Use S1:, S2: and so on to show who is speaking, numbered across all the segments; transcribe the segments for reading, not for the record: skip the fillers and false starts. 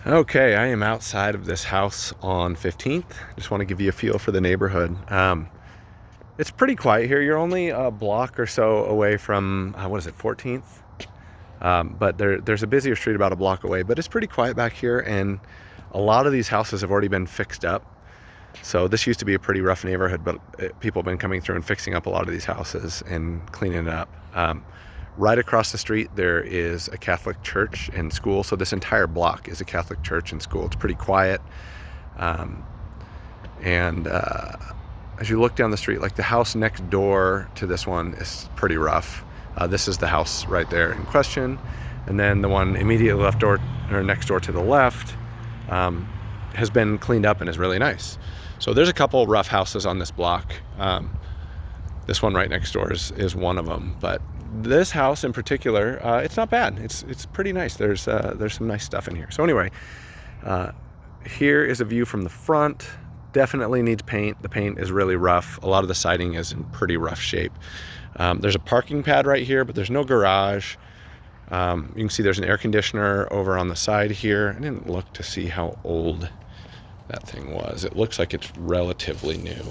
S1: Okay, I am outside of this house on 15th. Just want to give you a feel for the neighborhood. It's pretty quiet here. You're only a block or so away from, what is it, 14th? But there's a busier street about a block away, but it's pretty quiet back here, and a lot of these houses have already been fixed up. So this used to be a pretty rough neighborhood, but people have been coming through and fixing up a lot of these houses and cleaning it up. Right across the street, there is a Catholic church and school. So this entire block is a Catholic church and school. It's pretty quiet. Um, and as you look down the street, like the house next door to this one is pretty rough. This is the house right there in question. And then the one immediately left door, or next door to the left, has been cleaned up and is really nice. So there's a couple rough houses on this block. This one right next door is one of them, but this house in particular, it's not bad. It's pretty nice. There's some nice stuff in here. So anyway, here is a view from the front. Definitely needs paint. The paint is really rough. A lot of the siding is in pretty rough shape. There's a parking pad right here, but there's no garage. You can see there's an air conditioner over on the side here. I didn't look to see how old that thing was. It looks like it's relatively new.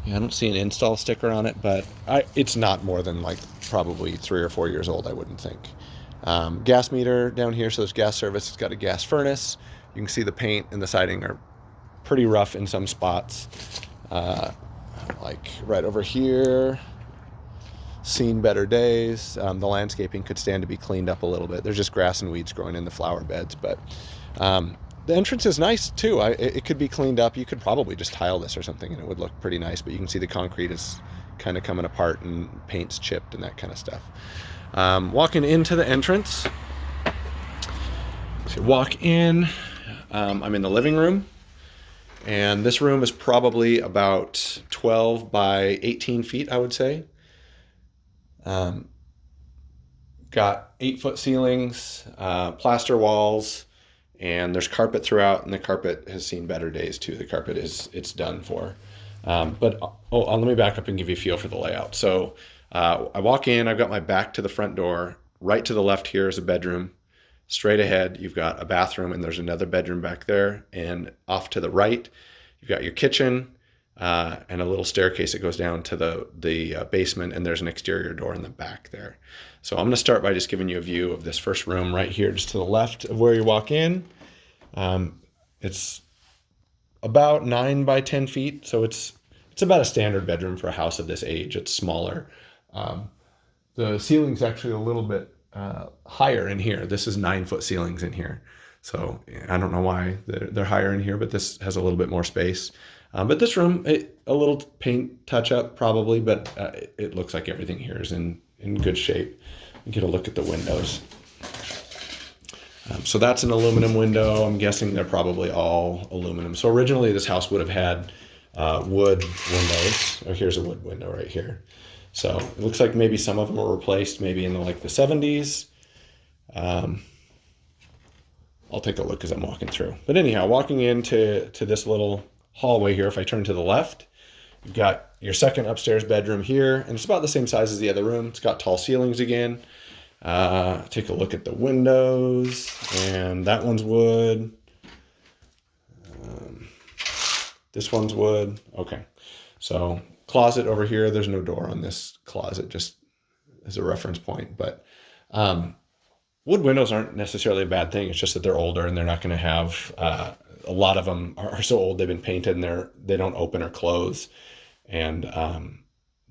S1: Yeah, I don't see an install sticker on it, but it's not more than like probably 3 or 4 years old, I wouldn't think. Gas meter down here, so there's gas service. It's got a gas furnace. You can see the paint and the siding are pretty rough in some spots. Like right over here, seen better days. The landscaping could stand to be cleaned up a little bit. There's just grass and weeds growing in the flower beds, but the entrance is nice too. It could be cleaned up. You could probably just tile this or something and it would look pretty nice, but you can see the concrete is kind of coming apart and paint's chipped and that kind of stuff. Walking into the entrance, so you walk in, I'm in the living room, and this room is probably about 12 by 18 feet, I would say. Got 8-foot ceilings, plaster walls, and there's carpet throughout, and the carpet has seen better days too. The carpet it's done for. Let me back up and give you a feel for the layout. So I walk in, I've got my back to the front door. Right to the left here is a bedroom. Straight ahead, you've got a bathroom, and there's another bedroom back there. And off to the right, you've got your kitchen and a little staircase that goes down to the basement, and there's an exterior door in the back there. So I'm going to start by just giving you a view of this first room right here, just to the left of where you walk in. It's about 9 by 10 feet, so it's about a standard bedroom for a house of this age. It's smaller. The ceiling's actually a little bit higher in here. This is 9-foot ceilings in here. So I don't know why they're higher in here, but this has a little bit more space. But this room, a little paint touch up probably, but it looks like everything here is in good shape. You get a look at the windows. So that's an aluminum window. I'm guessing they're probably all aluminum. So originally this house would have had wood windows. Oh, here's a wood window right here. So it looks like maybe some of them were replaced maybe in the 70s. I'll take a look as I'm walking through. But anyhow, walking into this little hallway here, if I turn to the left, you've got your second upstairs bedroom here, and it's about the same size as the other room. It's got tall ceilings again. Take a look at the windows, and that one's wood. This one's wood. Okay, so closet over here. There's no door on this closet, just as a reference point. But wood windows aren't necessarily a bad thing. It's just that they're older, and they're not going to have. A lot of them are so old they've been painted, and they don't open or close, and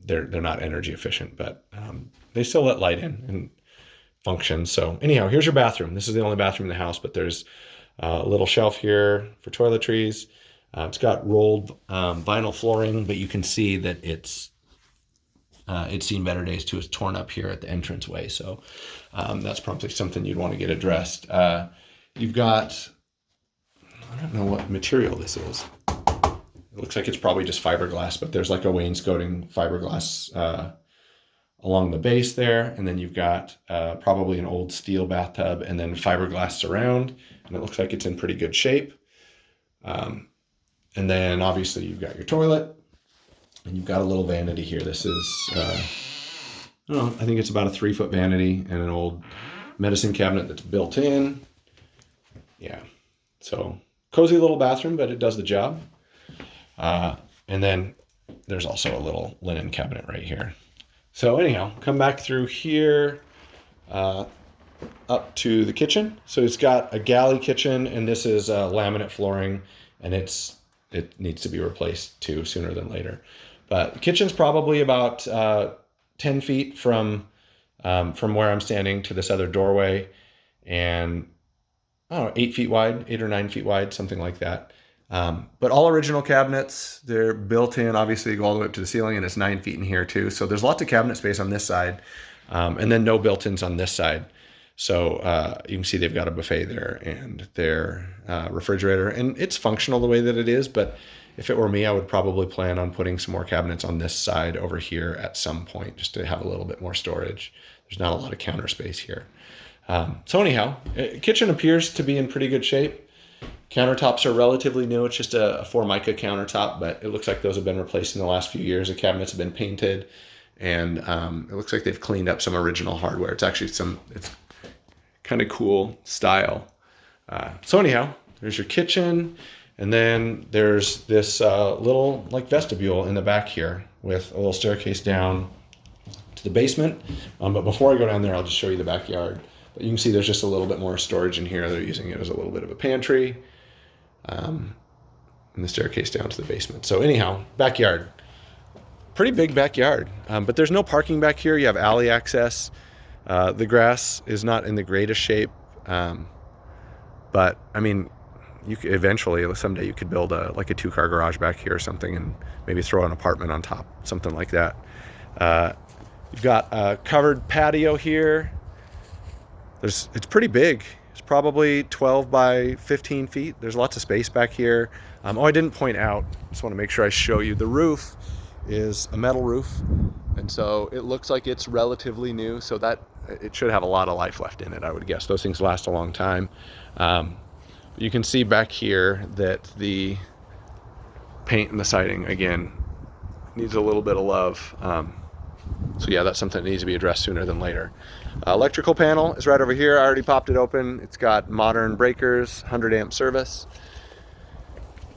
S1: they're not energy efficient, but they still let light in and function. So anyhow, here's your bathroom. This is the only bathroom in the house, but there's a little shelf here for toiletries. It's got rolled vinyl flooring, but you can see that it's seen better days too. It's torn up here at the entranceway, so that's probably something you'd want to get addressed. You've got, I don't know what material this is. It looks like it's probably just fiberglass, but there's like a wainscoting fiberglass along the base there. And then you've got probably an old steel bathtub and then fiberglass surround. And it looks like it's in pretty good shape. And then obviously you've got your toilet and you've got a little vanity here. This is, I think it's about a 3-foot vanity and an old medicine cabinet that's built in. Yeah, so cozy little bathroom, but it does the job. And then there's also a little linen cabinet right here. So anyhow, come back through here up to the kitchen. So it's got a galley kitchen, and this is laminate flooring, and it needs to be replaced too sooner than later. But the kitchen's probably about 10 feet from where I'm standing to this other doorway, and I don't know, 8 feet wide, 8 or 9 feet wide, something like that. But all original cabinets, they're built in, obviously go all the way up to the ceiling, and it's 9 feet in here too. So there's lots of cabinet space on this side, and then no built-ins on this side. So you can see they've got a buffet there and their refrigerator, and it's functional the way that it is. But if it were me, I would probably plan on putting some more cabinets on this side over here at some point, just to have a little bit more storage. There's not a lot of counter space here. So anyhow, kitchen appears to be in pretty good shape. Countertops are relatively new. It's just a Formica countertop, but it looks like those have been replaced in the last few years. The cabinets have been painted, and it looks like they've cleaned up some original hardware. It's actually it's kind of cool style. So anyhow, there's your kitchen, and then there's this little like vestibule in the back here with a little staircase down to the basement. But before I go down there, I'll just show you the backyard. But you can see there's just a little bit more storage in here. They're using it as a little bit of a pantry. And the staircase down to the basement. So anyhow, backyard. Pretty big backyard. But there's no parking back here. You have alley access. The grass is not in the greatest shape. But I mean, you could eventually, someday you could build like a 2-car garage back here or something, and maybe throw an apartment on top, something like that. You've got a covered patio here. It's pretty big. It's probably 12 by 15 feet. There's lots of space back here. I didn't point out, just want to make sure I show you, the roof is a metal roof, and so it looks like it's relatively new, so that it should have a lot of life left in it, I would guess. Those things last a long time. You can see back here that the paint and the siding, again, needs a little bit of love. So yeah, that's something that needs to be addressed sooner than later. Electrical panel is right over here. I already popped it open. It's got modern breakers, 100 amp service.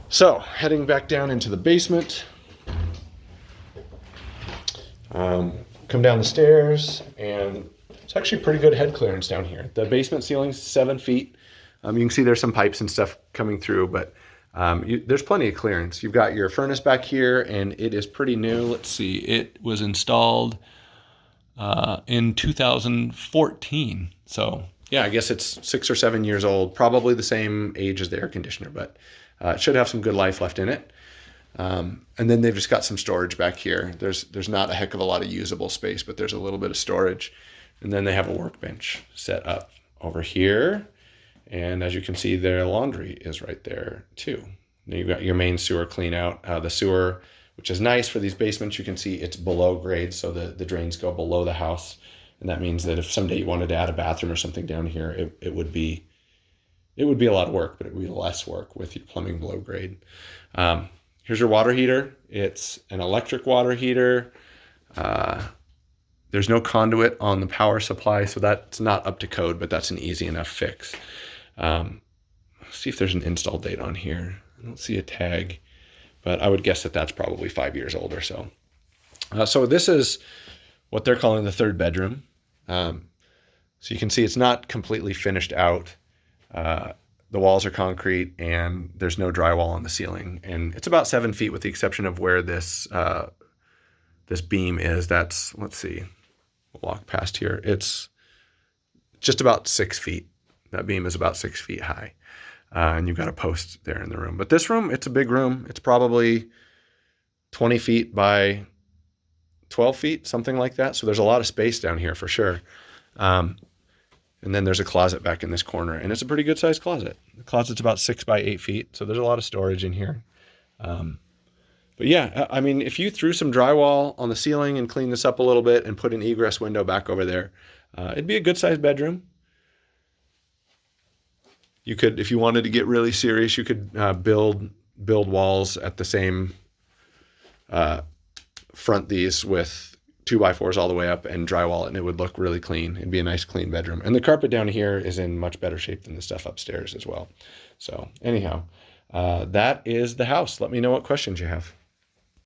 S1: So heading back down into the basement. Come down the stairs, and it's actually pretty good head clearance down here. The basement ceiling's 7 feet. You can see there's some pipes and stuff coming through, but there's plenty of clearance. You've got your furnace back here, and it is pretty new. Let's see, it was installed in 2014. So yeah, I guess it's 6 or 7 years old, probably the same age as the air conditioner, but it should have some good life left in it. And then they've just got some storage back here. There's not a heck of a lot of usable space, but there's a little bit of storage. And then they have a workbench set up over here. And as you can see, their laundry is right there too. Then you've got your main sewer clean out. The sewer, which is nice for these basements, you can see it's below grade, so the drains go below the house. And that means that if someday you wanted to add a bathroom or something down here, it would be a lot of work, but it would be less work with your plumbing below grade. Here's your water heater. It's an electric water heater. There's no conduit on the power supply, so that's not up to code, but that's an easy enough fix. Let's see if there's an install date on here. I don't see a tag, but I would guess that that's probably 5 years old or so. So this is what they're calling the third bedroom. So you can see it's not completely finished out. The walls are concrete, and there's no drywall on the ceiling. And it's about 7 feet, with the exception of where this beam is. That's, let's see, we'll walk past here. It's just about 6 feet. That beam is about 6 feet high. And you've got a post there in the room. But this room, it's a big room. It's probably 20 feet by 12 feet, something like that. So there's a lot of space down here for sure. And then there's a closet back in this corner, and it's a pretty good sized closet. The closet's about 6 by 8 feet, so there's a lot of storage in here. But yeah, I mean, if you threw some drywall on the ceiling and cleaned this up a little bit and put an egress window back over there, it'd be a good sized bedroom. You could, if you wanted to get really serious, you could build walls at the same front these with 2x4s all the way up and drywall it, and it would look really clean. It'd be a nice clean bedroom. And the carpet down here is in much better shape than the stuff upstairs as well. So anyhow, that is the house. Let me know what questions you have.